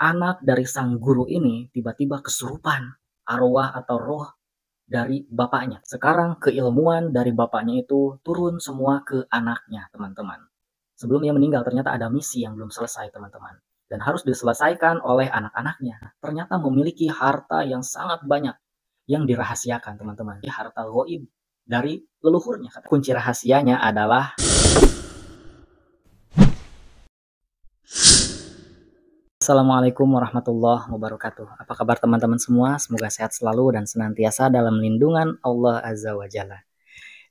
Anak dari sang guru ini tiba-tiba kesurupan arwah atau roh dari bapaknya. Sekarang keilmuan dari bapaknya itu turun semua ke anaknya, teman-teman. Sebelum ia meninggal ternyata ada misi yang belum selesai, teman-teman. Dan harus diselesaikan oleh anak-anaknya. Ternyata memiliki harta yang sangat banyak yang dirahasiakan, teman-teman. Harta goib dari leluhurnya. Kunci rahasianya adalah Assalamualaikum warahmatullahi wabarakatuh. Apa kabar teman-teman semua? Semoga sehat selalu dan senantiasa dalam lindungan Allah Azza wa Jalla.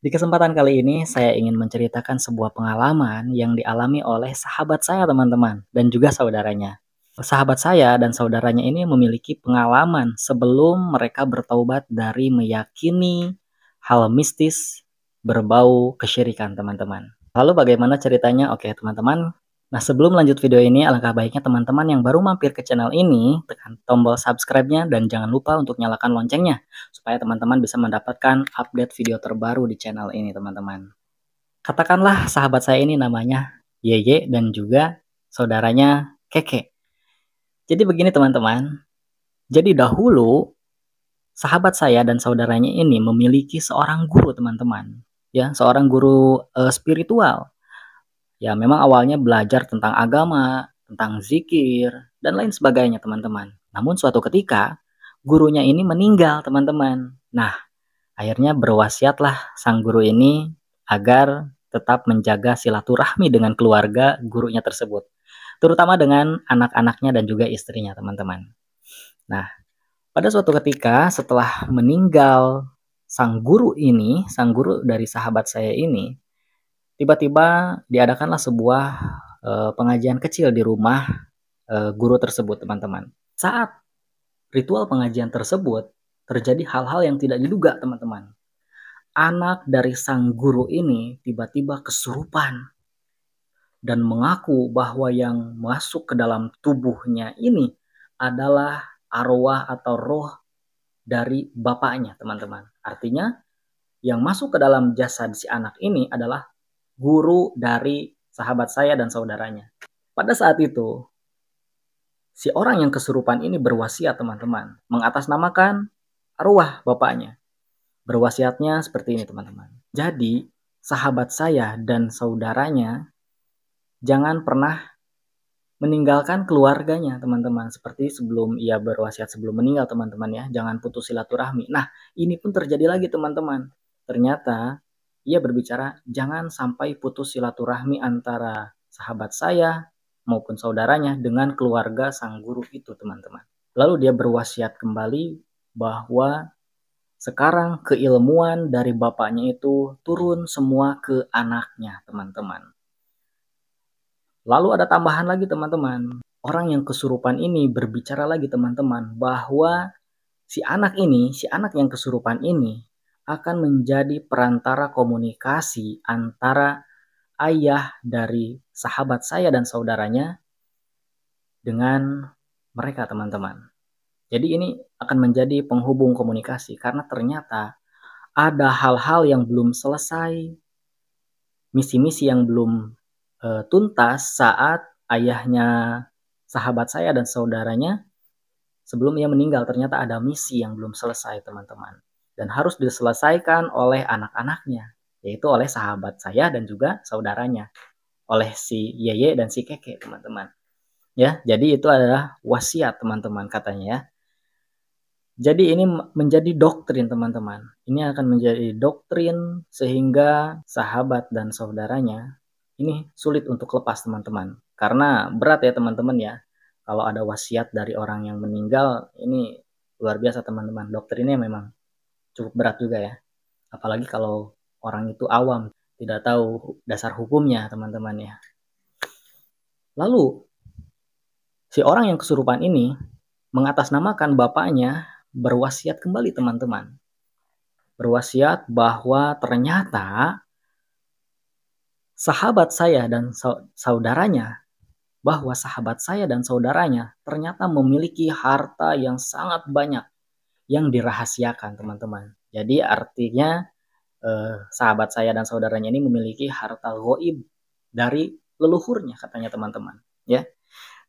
Di kesempatan kali ini saya ingin menceritakan sebuah pengalaman yang dialami oleh sahabat saya, teman-teman, dan juga saudaranya. Sahabat saya dan saudaranya ini memiliki pengalaman sebelum mereka bertaubat dari meyakini hal mistis berbau kesyirikan, teman-teman. Lalu bagaimana ceritanya? Oke, teman-teman. Nah, sebelum lanjut video ini, alangkah baiknya teman-teman yang baru mampir ke channel ini, tekan tombol subscribe-nya dan jangan lupa untuk nyalakan loncengnya, supaya teman-teman bisa mendapatkan update video terbaru di channel ini, teman-teman. Katakanlah sahabat saya ini namanya Yeye dan juga saudaranya Keke. Jadi begini teman-teman, jadi dahulu sahabat saya dan saudaranya ini memiliki seorang guru, teman-teman. Ya, seorang guru spiritual. Ya, memang awalnya belajar tentang agama, tentang zikir, dan lain sebagainya, teman-teman. Namun suatu ketika, gurunya ini meninggal, teman-teman. Nah, akhirnya berwasiatlah sang guru ini agar tetap menjaga silaturahmi dengan keluarga gurunya tersebut. Terutama dengan anak-anaknya dan juga istrinya, teman-teman. Nah, pada suatu ketika setelah meninggal sang guru ini, sang guru dari sahabat saya ini, tiba-tiba diadakanlah sebuah pengajian kecil di rumah guru tersebut, teman-teman. Saat ritual pengajian tersebut, terjadi hal-hal yang tidak diduga, teman-teman. Anak dari sang guru ini tiba-tiba kesurupan dan mengaku bahwa yang masuk ke dalam tubuhnya ini adalah arwah atau roh dari bapaknya, teman-teman. Artinya, yang masuk ke dalam jasad si anak ini adalah guru dari sahabat saya dan saudaranya. Pada saat itu, si orang yang kesurupan ini berwasiat, teman-teman, mengatasnamakan arwah bapaknya. Berwasiatnya seperti ini, teman-teman. Jadi, sahabat saya dan saudaranya jangan pernah meninggalkan keluarganya, teman-teman. Seperti sebelum ia berwasiat sebelum meninggal, teman-teman ya. Jangan putus silaturahmi. Nah, ini pun terjadi lagi, teman-teman. Ternyata ia berbicara, jangan sampai putus silaturahmi antara sahabat saya maupun saudaranya dengan keluarga sang guru itu, teman-teman. Lalu dia berwasiat kembali bahwa sekarang keilmuan dari bapaknya itu turun semua ke anaknya, teman-teman. Lalu ada tambahan lagi, teman-teman. Orang yang kesurupan ini berbicara lagi, teman-teman, bahwa si anak yang kesurupan ini akan menjadi perantara komunikasi antara ayah dari sahabat saya dan saudaranya dengan mereka, teman-teman. Jadi ini akan menjadi penghubung komunikasi karena ternyata ada hal-hal yang belum selesai, misi-misi yang belum tuntas saat ayahnya sahabat saya dan saudaranya sebelum ia meninggal ternyata ada misi yang belum selesai, teman-teman. Dan harus diselesaikan oleh anak-anaknya, yaitu oleh sahabat saya dan juga saudaranya, oleh si Yeye dan si Keke, teman-teman. Ya, jadi itu adalah wasiat, teman-teman, katanya ya. Jadi ini menjadi doktrin, teman-teman. Ini akan menjadi doktrin sehingga sahabat dan saudaranya ini sulit untuk lepas, teman-teman. Karena berat ya, teman-teman ya. Kalau ada wasiat dari orang yang meninggal, ini luar biasa, teman-teman. Doktrinnya memang cukup berat juga ya. Apalagi kalau orang itu awam, tidak tahu dasar hukumnya, teman-teman ya. Lalu, si orang yang kesurupan ini mengatasnamakan bapaknya berwasiat kembali, teman-teman. Berwasiat bahwa ternyata sahabat saya dan saudaranya, bahwa sahabat saya dan saudaranya ternyata memiliki harta yang sangat banyak yang dirahasiakan, teman-teman. Jadi artinya sahabat saya dan saudaranya ini memiliki harta goib dari leluhurnya, katanya, teman-teman. Ya.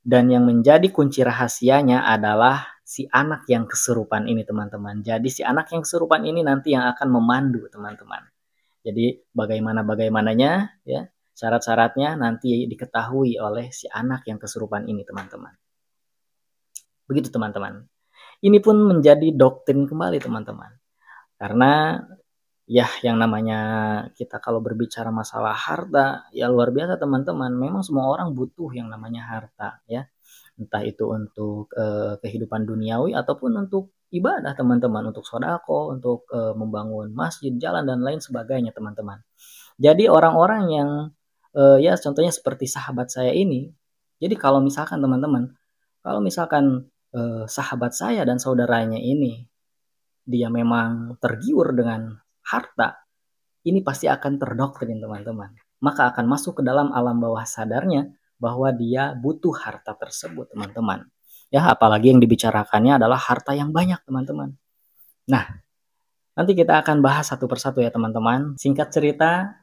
Dan yang menjadi kunci rahasianya adalah si anak yang kesurupan ini, teman-teman. Jadi si anak yang kesurupan ini nanti yang akan memandu, teman-teman. Jadi bagaimananya ya, syarat-syaratnya nanti diketahui oleh si anak yang kesurupan ini, teman-teman. Begitu, teman-teman. Ini pun menjadi doktrin kembali, teman-teman. Karena ya yang namanya kita kalau berbicara masalah harta, ya luar biasa, teman-teman. Memang semua orang butuh yang namanya harta, ya. Entah itu untuk kehidupan duniawi ataupun untuk ibadah, teman-teman, untuk sodako, untuk membangun masjid, jalan, dan lain sebagainya, teman-teman. Jadi orang-orang yang ya contohnya seperti sahabat saya ini. Jadi kalau misalkan teman-teman, kalau misalkan sahabat saya dan saudaranya ini dia memang tergiur dengan harta, ini pasti akan terdoktrin, teman-teman. Maka akan masuk ke dalam alam bawah sadarnya bahwa dia butuh harta tersebut, teman-teman. Ya, apalagi yang dibicarakannya adalah harta yang banyak, teman-teman. Nah, nanti kita akan bahas satu persatu ya, teman-teman. Singkat cerita,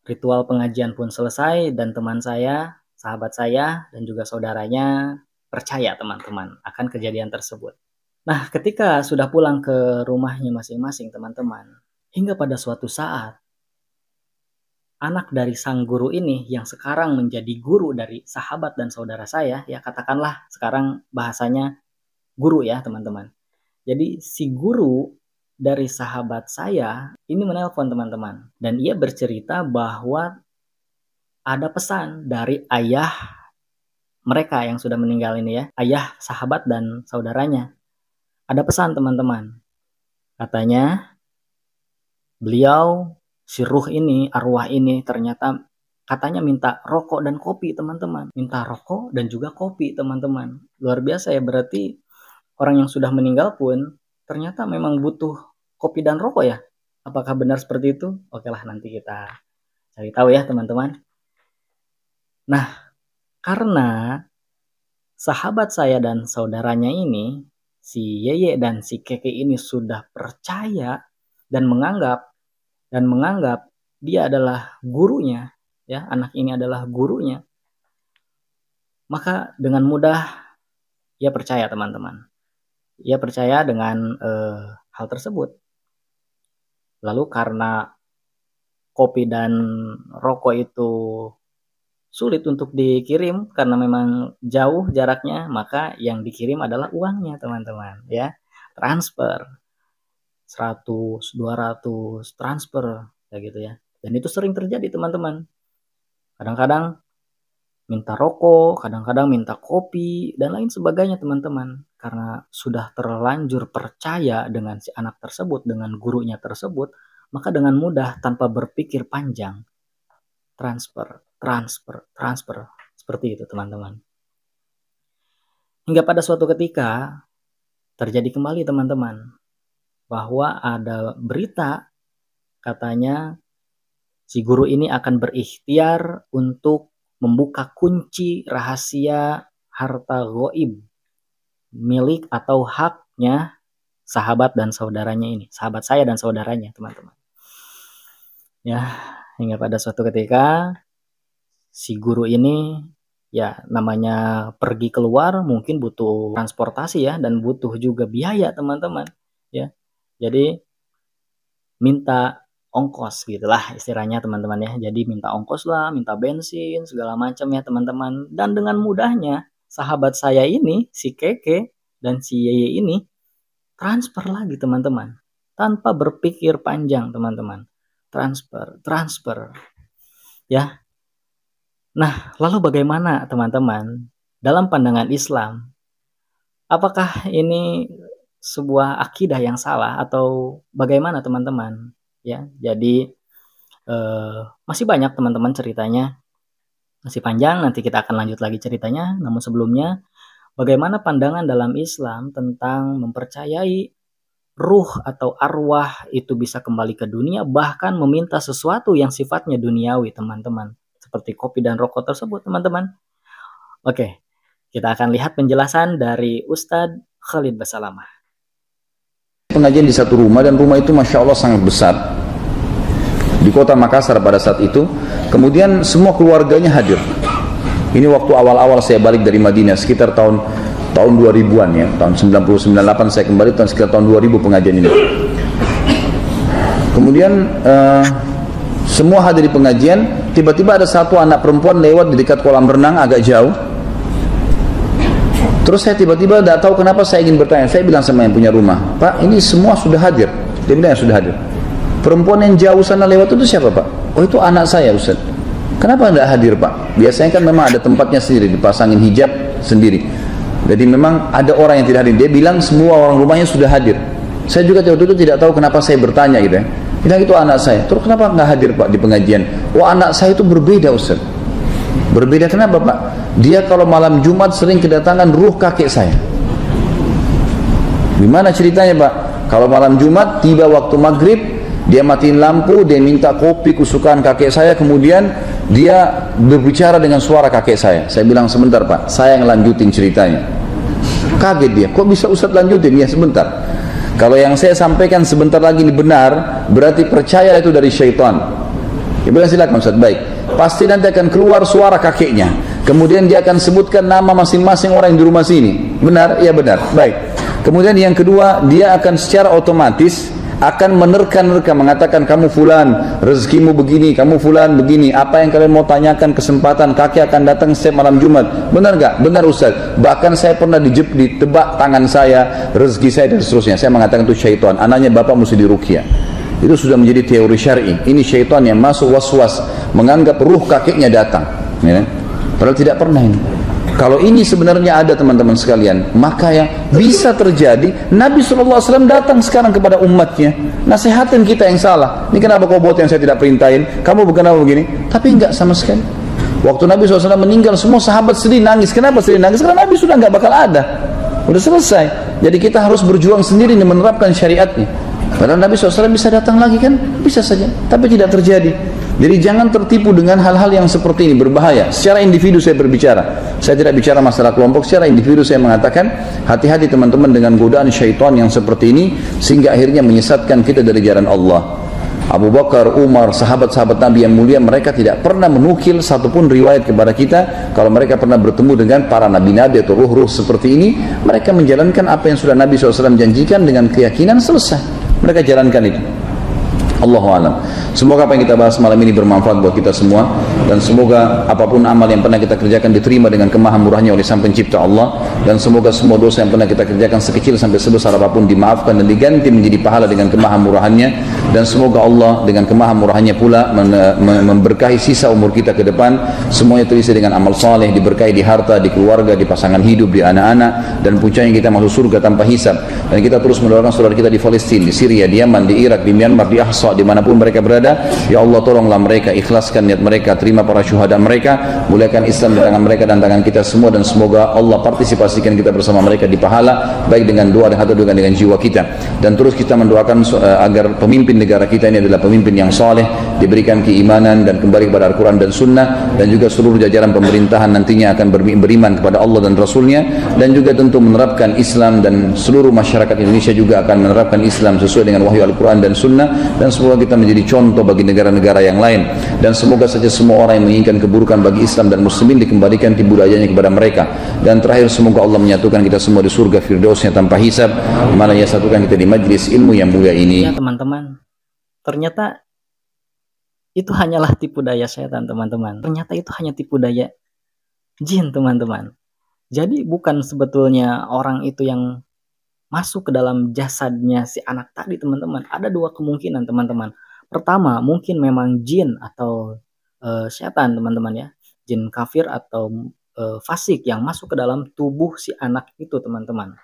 ritual pengajian pun selesai dan teman saya, sahabat saya, dan juga saudaranya percaya, teman-teman, akan kejadian tersebut. Nah, ketika sudah pulang ke rumahnya masing-masing, teman-teman, hingga pada suatu saat, anak dari sang guru ini yang sekarang menjadi guru dari sahabat dan saudara saya, ya katakanlah sekarang bahasanya guru ya, teman-teman. Jadi si guru dari sahabat saya ini menelpon, teman-teman, dan ia bercerita bahwa ada pesan dari ayah mereka yang sudah meninggal ini ya, ayah sahabat dan saudaranya. Ada pesan, teman-teman. Katanya beliau, si ruh ini, arwah ini ternyata katanya minta rokok dan kopi, teman-teman. Minta rokok dan juga kopi, teman-teman. Luar biasa ya, berarti orang yang sudah meninggal pun ternyata memang butuh kopi dan rokok ya. Apakah benar seperti itu? Oke lah, nanti kita cari tahu ya, teman-teman. Nah, karena sahabat saya dan saudaranya ini, si Yeye dan si Keke ini sudah percaya dan menganggap dia adalah gurunya, ya, anak ini adalah gurunya. Maka dengan mudah ia percaya, teman-teman. Ia percaya dengan hal tersebut. Lalu karena kopi dan rokok itu sulit untuk dikirim karena memang jauh jaraknya, maka yang dikirim adalah uangnya, teman-teman, ya. Transfer 100, 200 transfer kayak gitu ya. Dan itu sering terjadi, teman-teman. Kadang-kadang minta rokok, kadang-kadang minta kopi dan lain sebagainya, teman-teman. Karena sudah terlanjur percaya dengan si anak tersebut, dengan gurunya tersebut, maka dengan mudah tanpa berpikir panjang transfer. Seperti itu, teman-teman. Hingga pada suatu ketika terjadi kembali, teman-teman, bahwa ada berita katanya si guru ini akan berikhtiar untuk membuka kunci rahasia harta gaib milik atau haknya sahabat dan saudaranya ini. Sahabat saya dan saudaranya, teman-teman. Ya, hingga pada suatu ketika si guru ini ya namanya pergi keluar mungkin butuh transportasi ya dan butuh juga biaya, teman-teman, ya. Jadi minta ongkos gitulah istilahnya, teman-teman ya. Jadi minta ongkos lah, minta bensin segala macam ya, teman-teman. Dan dengan mudahnya sahabat saya ini, si Keke dan si Yeye ini transfer lagi, teman-teman. Tanpa berpikir panjang, teman-teman. Transfer. Ya. Nah, lalu bagaimana, teman-teman? Dalam pandangan Islam, apakah ini sebuah akidah yang salah atau bagaimana, teman-teman? Ya, jadi masih banyak, teman-teman, ceritanya. Masih panjang, nanti kita akan lanjut lagi ceritanya. Namun sebelumnya, bagaimana pandangan dalam Islam tentang mempercayai ruh atau arwah itu bisa kembali ke dunia, bahkan meminta sesuatu yang sifatnya duniawi, teman-teman. Seperti kopi dan rokok tersebut, teman-teman. Oke, kita akan lihat penjelasan dari Ustadz Khalid Basalamah. Pengajian di satu rumah, dan rumah itu Masya Allah sangat besar di kota Makassar pada saat itu. Kemudian semua keluarganya hadir. Ini waktu awal-awal saya balik dari Madinah, sekitar tahun 2000-an ya, tahun 99-8 saya kembali, sekitar tahun 2000 pengajian ini. Kemudian semua hadir di pengajian, tiba-tiba ada satu anak perempuan lewat di dekat kolam renang agak jauh. Terus saya tiba-tiba tidak tahu kenapa saya ingin bertanya. Saya bilang sama yang punya rumah, Pak, ini semua sudah hadir. Dia bilang sudah hadir. Perempuan yang jauh sana lewat itu siapa, Pak? Oh, itu anak saya, Ustaz. Kenapa tidak hadir, Pak? Biasanya kan memang ada tempatnya sendiri, dipasangin hijab sendiri. Jadi memang ada orang yang tidak hadir. Dia bilang semua orang rumahnya sudah hadir. Saya juga waktu itu tidak tahu kenapa saya bertanya gitu ya. Bilang itu anak saya. Terus kenapa nggak hadir, Pak, di pengajian? Oh, anak saya itu berbeda, Ustaz. Berbeda kenapa, Pak? Dia kalau malam Jumat sering kedatangan ruh kakek saya. Gimana ceritanya, Pak? Kalau malam Jumat tiba waktu maghrib, dia matiin lampu, dia minta kopi kesukaan kakek saya, kemudian dia berbicara dengan suara kakek saya. Saya bilang sebentar, Pak, saya yang lanjutin ceritanya. Kaget dia, kok bisa Ustaz lanjutin? Ya sebentar. Kalau yang saya sampaikan sebentar lagi ini benar, berarti percaya itu dari syaitan. Dia bilang silakan Ustaz, baik. Pasti nanti akan keluar suara kakeknya. Kemudian dia akan sebutkan nama masing-masing orang yang di rumah sini. Benar? Iya benar. Baik. Kemudian yang kedua, dia akan secara otomatis akan menerka-nerka, mengatakan kamu fulan, rezekimu begini, kamu fulan begini, apa yang kalian mau tanyakan, kesempatan, kakek akan datang setiap malam Jumat. Benar nggak? Benar Ustaz. Bahkan saya pernah ditebak tangan saya, rezeki saya dan seterusnya. Saya mengatakan itu syaitan, anaknya bapak mesti diruqyah. Itu sudah menjadi teori syar'i. Ini syaitan yang masuk was-was, menganggap ruh kakeknya datang, ya. Padahal tidak pernah ini. Kalau ini sebenarnya ada teman-teman sekalian, maka yang bisa terjadi, Nabi SAW datang sekarang kepada umatnya, nasihatin kita yang salah. Ini kenapa kau buat yang saya tidak perintahin? Kamu bukan apa begini? Tapi enggak sama sekali. Waktu Nabi SAW meninggal, semua sahabat sedih nangis. Kenapa sedih nangis? Karena Nabi sudah enggak bakal ada. Sudah selesai. Jadi kita harus berjuang sendiri nih menerapkan syariatnya. Padahal Nabi SAW bisa datang lagi kan? Bisa saja. Tapi tidak terjadi. Jadi jangan tertipu dengan hal-hal yang seperti ini, berbahaya. Secara individu saya berbicara. Saya tidak bicara masalah kelompok, secara individu saya mengatakan hati-hati teman-teman dengan godaan syaitan yang seperti ini, sehingga akhirnya menyesatkan kita dari jalan Allah. Abu Bakar, Umar, sahabat-sahabat Nabi yang mulia, mereka tidak pernah menukil satupun riwayat kepada kita kalau mereka pernah bertemu dengan para nabi-nabi atau ruh-ruh seperti ini. Mereka menjalankan apa yang sudah Nabi SAW janjikan dengan keyakinan, selesai. Mereka jalankan itu. Allahu a'lam. Semoga apa yang kita bahas malam ini bermanfaat buat kita semua, dan semoga apapun amal yang pernah kita kerjakan diterima dengan kemahamurahnya oleh Sang Pencipta Allah, dan semoga semua dosa yang pernah kita kerjakan sekecil sampai sebesar apapun dimaafkan dan diganti menjadi pahala dengan kemahamurahannya, dan semoga Allah dengan kemahamurahannya pula memberkahi sisa umur kita ke depan, semuanya terisi dengan amal saleh, diberkahi di harta, di keluarga, di pasangan hidup, di anak-anak, dan puncaknya kita masuk surga tanpa hisab. Dan kita terus mendoakan saudara kita di Palestina, di Syria, di Yaman, di Irak, di Myanmar, di Ahsa, dimanapun mereka berada. Ya Allah, tolonglah mereka, ikhlaskan niat mereka, terima para syuhada mereka, muliakan Islam di tangan mereka dan tangan kita semua, dan semoga Allah partisipasikan kita bersama mereka di pahala, baik dengan doa dan hati dengan jiwa kita. Dan terus kita mendoakan agar pemimpin negara kita ini adalah pemimpin yang saleh, diberikan keimanan dan kembali kepada Al-Quran dan Sunnah, dan juga seluruh jajaran pemerintahan nantinya akan beriman kepada Allah dan Rasulnya, dan juga tentu menerapkan Islam, dan seluruh masyarakat Indonesia juga akan menerapkan Islam sesuai dengan wahyu Al-Quran dan Sunnah, dan semoga kita menjadi contoh bagi negara-negara yang lain, dan semoga saja semua orang yang menginginkan keburukan bagi Islam dan Muslimin dikembalikan tipu dayanya kepada mereka. Dan terakhir, semoga Allah menyatukan kita semua di surga Firdausnya tanpa hisab, mana ia satukan kita di majlis ilmu yang mulia ini. Ya teman-teman, ternyata itu hanyalah tipu daya setan teman-teman. Ternyata itu hanya tipu daya jin teman-teman. Jadi bukan sebetulnya orang itu yang masuk ke dalam jasadnya si anak tadi teman-teman. Ada dua kemungkinan teman-teman. Pertama, mungkin memang jin atau setan teman-teman ya. Jin kafir atau fasik yang masuk ke dalam tubuh si anak itu teman-teman.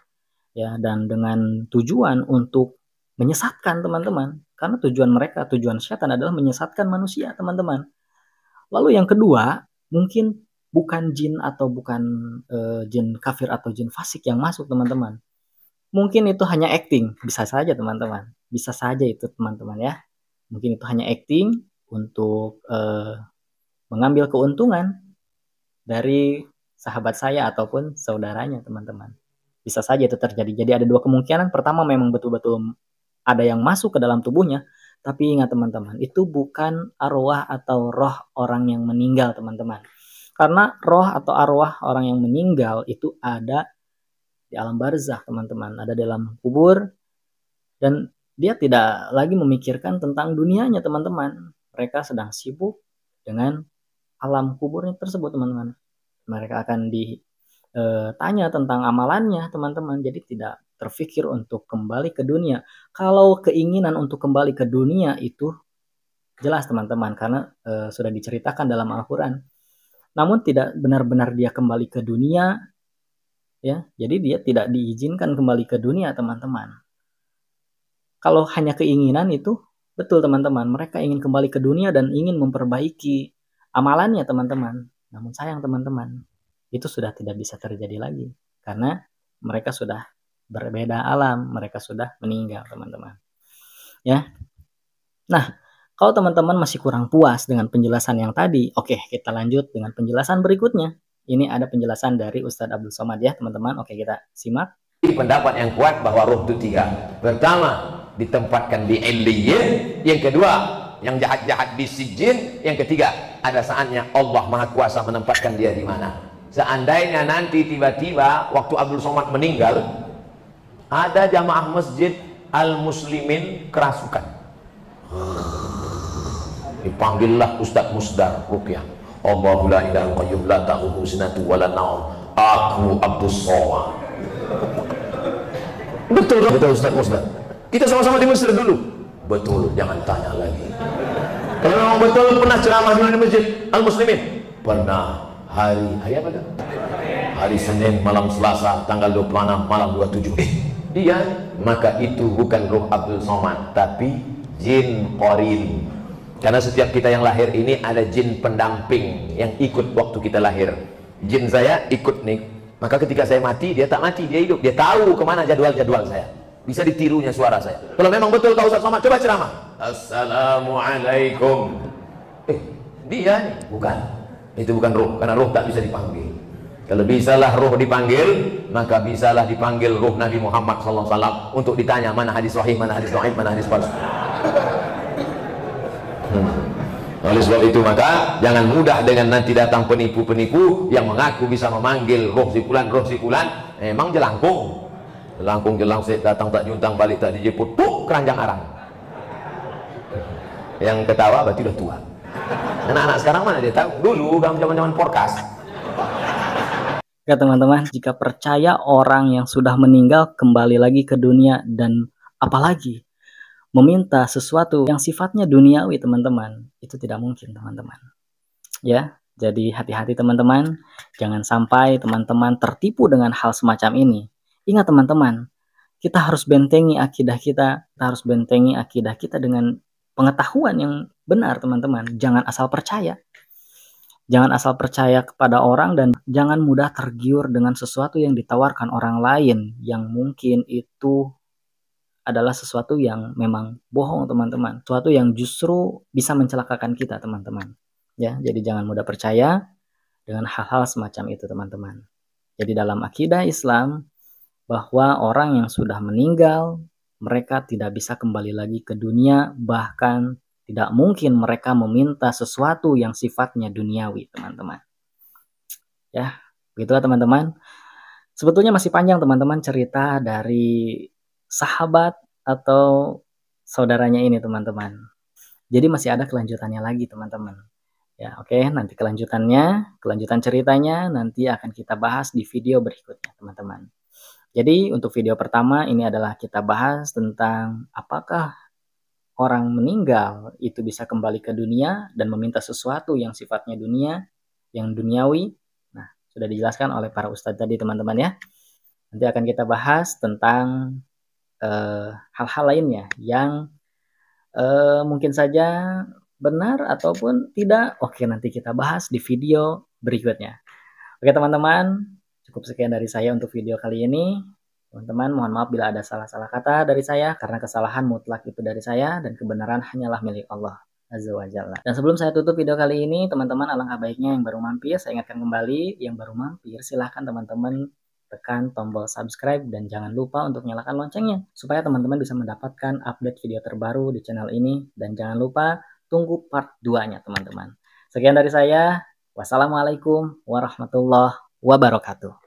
Ya, dan dengan tujuan untuk menyesatkan teman-teman. Karena tujuan mereka, tujuan setan adalah menyesatkan manusia teman-teman. Lalu yang kedua, mungkin bukan jin atau bukan jin kafir atau jin fasik yang masuk teman-teman. Mungkin itu hanya acting, bisa saja teman-teman, bisa saja itu teman-teman ya. Mungkin itu hanya acting untuk mengambil keuntungan dari sahabat saya ataupun saudaranya teman-teman. Bisa saja itu terjadi. Jadi ada dua kemungkinan. Pertama, memang betul-betul ada yang masuk ke dalam tubuhnya. Tapi ingat teman-teman, itu bukan arwah atau roh orang yang meninggal teman-teman. Karena roh atau arwah orang yang meninggal itu ada di alam barzakh, teman-teman, ada di dalam kubur, dan dia tidak lagi memikirkan tentang dunianya, teman-teman. Mereka sedang sibuk dengan alam kuburnya tersebut, teman-teman. Mereka akan ditanya tentang amalannya, teman-teman. Jadi tidak terfikir untuk kembali ke dunia. Kalau keinginan untuk kembali ke dunia itu jelas, teman-teman, karena sudah diceritakan dalam Al-Quran. Namun tidak benar-benar dia kembali ke dunia, ya. Jadi dia tidak diizinkan kembali ke dunia, teman-teman. Kalau hanya keinginan itu betul, teman-teman. Mereka ingin kembali ke dunia dan ingin memperbaiki amalannya, teman-teman. Namun sayang, teman-teman, itu sudah tidak bisa terjadi lagi karena mereka sudah berbeda alam, mereka sudah meninggal, teman-teman. Ya. Nah, kalau teman-teman masih kurang puas dengan penjelasan yang tadi, oke, kita lanjut dengan penjelasan berikutnya. Ini ada penjelasan dari Ustadz Abdul Somad, ya, teman-teman. Oke, kita simak. Pendapat yang kuat bahwa roh itu 3. Pertama, ditempatkan di Illiyin. Yang kedua, yang jahat-jahat di Sijjin. Yang ketiga, ada saatnya Allah Maha Kuasa menempatkan dia di mana. Seandainya nanti tiba-tiba waktu Abdul Somad meninggal, ada jamaah masjid Al-Muslimin kerasukan, dipanggillah Ustadz Musdar Ruqyah. Allahu la ilaha qayyum la ta'khudhuhu sinatun wa la naum. Aku Abdul Somad. Betul Ustadz Musdar. Kita sama-sama di Mesir dulu. Betul, jangan tanya lagi. Kalau memang betul pernah ceramah di masjid Al-Muslimin, pernah hari apa itu? Hari Senin malam Selasa tanggal 26 malam 27. Iya, maka itu bukan roh Abdul Somad, tapi jin qarin. Karena setiap kita yang lahir ini ada jin pendamping yang ikut waktu kita lahir. Jin saya ikut nih. Maka ketika saya mati, dia tak mati, dia hidup. Dia tahu kemana jadwal-jadwal saya. Bisa ditirunya suara saya. Kalau memang betul kau Ustaz Somad, coba ceramah. Assalamualaikum. Dia nih, bukan. Itu bukan roh, karena roh tak bisa dipanggil. Kalau bisalah roh dipanggil, maka bisalah dipanggil roh Nabi Muhammad SAW untuk ditanya mana hadis sahih, mana hadis dhaif, mana hadis palsu. Oleh sebab itu maka jangan mudah dengan nanti datang penipu-penipu yang mengaku bisa memanggil roh si fulan, emang jelangkung jelang datang tak juntang, balik tak dijemput, keranjang arang. Yang ketawa berarti udah tua. Anak-anak sekarang mana dia tahu, dulu zaman-zaman porkas. Ya, teman-teman, jika percaya orang yang sudah meninggal kembali lagi ke dunia, dan apalagi meminta sesuatu yang sifatnya duniawi, teman-teman, itu tidak mungkin, teman-teman. Ya, jadi hati-hati, teman-teman. Jangan sampai teman-teman tertipu dengan hal semacam ini. Ingat, teman-teman, kita harus bentengi akidah kita, dengan pengetahuan yang benar, teman-teman. Jangan asal percaya. Jangan asal percaya kepada orang dan jangan mudah tergiur dengan sesuatu yang ditawarkan orang lain yang mungkin itu adalah sesuatu yang memang bohong, teman-teman. Sesuatu yang justru bisa mencelakakan kita, teman-teman. Ya, jadi jangan mudah percaya dengan hal-hal semacam itu, teman-teman. Jadi dalam akidah Islam bahwa orang yang sudah meninggal, mereka tidak bisa kembali lagi ke dunia, bahkan tidak mungkin mereka meminta sesuatu yang sifatnya duniawi, teman-teman. Ya, begitulah, teman-teman. Sebetulnya masih panjang, teman-teman, cerita dari sahabat atau saudaranya ini, teman-teman. Jadi masih ada kelanjutannya lagi, teman-teman. Ya, oke, nanti kelanjutan ceritanya nanti akan kita bahas di video berikutnya, teman-teman. Jadi untuk video pertama ini adalah kita bahas tentang apakah orang meninggal itu bisa kembali ke dunia dan meminta sesuatu yang sifatnya dunia, yang duniawi. Nah, sudah dijelaskan oleh para ustadz tadi, teman-teman, ya. Nanti akan kita bahas tentang hal-hal lainnya yang mungkin saja benar ataupun tidak. Oke, nanti kita bahas di video berikutnya. Oke, teman-teman, cukup sekian dari saya untuk video kali ini. Teman-teman, mohon maaf bila ada salah-salah kata dari saya, karena kesalahan mutlak itu dari saya dan kebenaran hanyalah milik Allah Azza wa Jalla. Dan sebelum saya tutup video kali ini, teman-teman, alangkah baiknya yang baru mampir, saya ingatkan kembali, yang baru mampir silahkan teman-teman tekan tombol subscribe dan jangan lupa untuk nyalakan loncengnya supaya teman-teman bisa mendapatkan update video terbaru di channel ini, dan jangan lupa tunggu part 2-nya, teman-teman. Sekian dari saya. Wassalamualaikum warahmatullahi wabarakatuh.